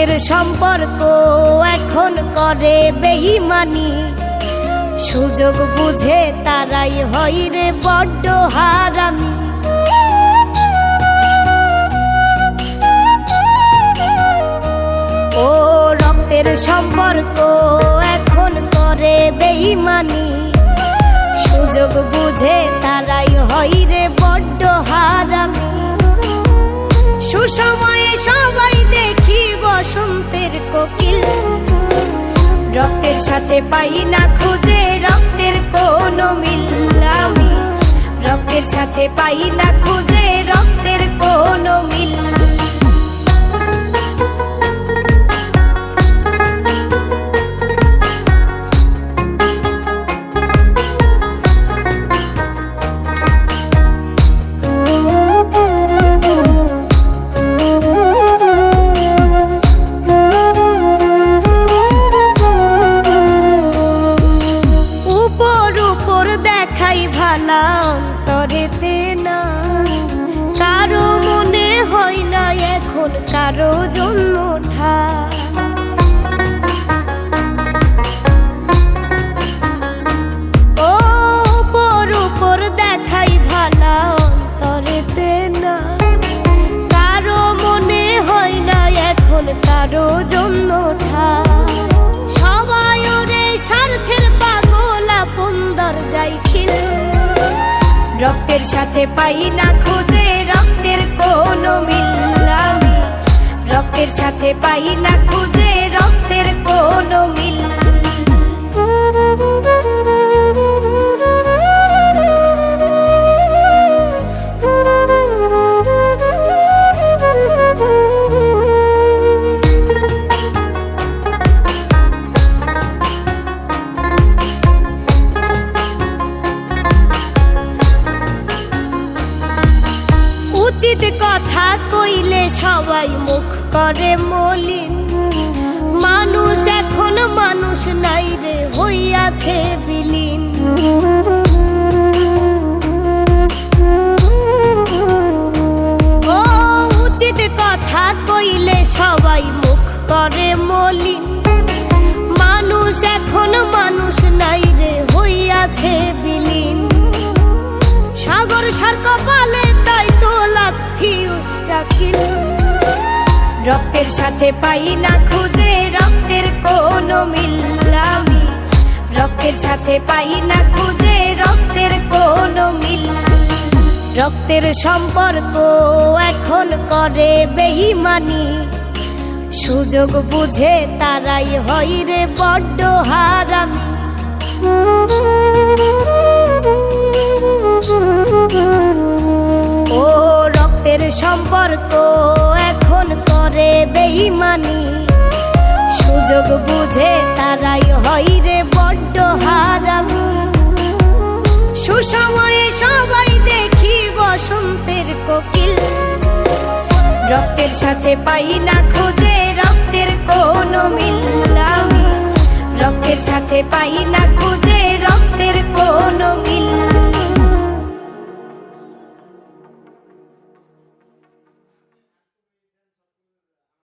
রক্তের সম্পর্ক এখন করে বেঈমানি, সুযোগ বুঝে তারাই হয় রে বড্ড হারামি। ও রক্তের সম্পর্ক এখন করে বেঈমানি, সুযোগ বুঝে তারাই হয় রে বড্ড হারামি। সুসময়ে সবাই দেখি বসন্তের কোকিল, রক্তের সাথে পাই না খুঁজে রক্তের কোনো মিল। আমি রক্তের সাথে পাই না খুঁজে রক্তের কোনো মিল। ভালা অন্তরেতে না, কারো মনে হয় না এখন কারো জন্য ঠাই। ও উপর উপর দেখাই ভালা অন্তরেতে না, কারো মনে হয় না এখন কারো জন্য ঠাই। সবাই ওরে স্বার্থের পাগল, আপন দরজায় খিল, রক্তের সাথে পাই না খুঁজে রক্তের কোনো মিল। আমি রক্তের সাথে পাই না খুঁজে রক্তের কোনো মিল। উচিত কথা কইলে সবাই মুখ করে মলিন, মানুষ এখন মানুষ নাই রে হইয়াছে বিলীন। ও উচিত কথা কইলে সবাই মুখ করে মলিন, মানুষ এখন মানুষ নাই রে হইয়াছে বিলীন। সাগর সার কপালে তাই তো লাথি উষ্টাকিল, রক্তের সাথে পাই না খুঁজে রক্তের কোনো মিল। আমি রক্তের সাথে পাই না খুঁজে রক্তের কোনো মিল। রক্তের সম্পর্ক এখন করে বেঈমানি, সুযোগ বুঝে তারাই হয় রে বড্ড হারামি। ও রক্তের সম্পর্ক এখন করে বেঈমানি, সুযোগ বুঝে তারাই হয় রে বড্ড হারামি। সুসময়ে সবাই দেখি বসন্তের কোকিল, রক্তের সাথে পাই না খুঁজে রক্তের কোনো মিল। আমি রক্তের সাথে পাই না খুঁজে রক্তের কোনো মিল।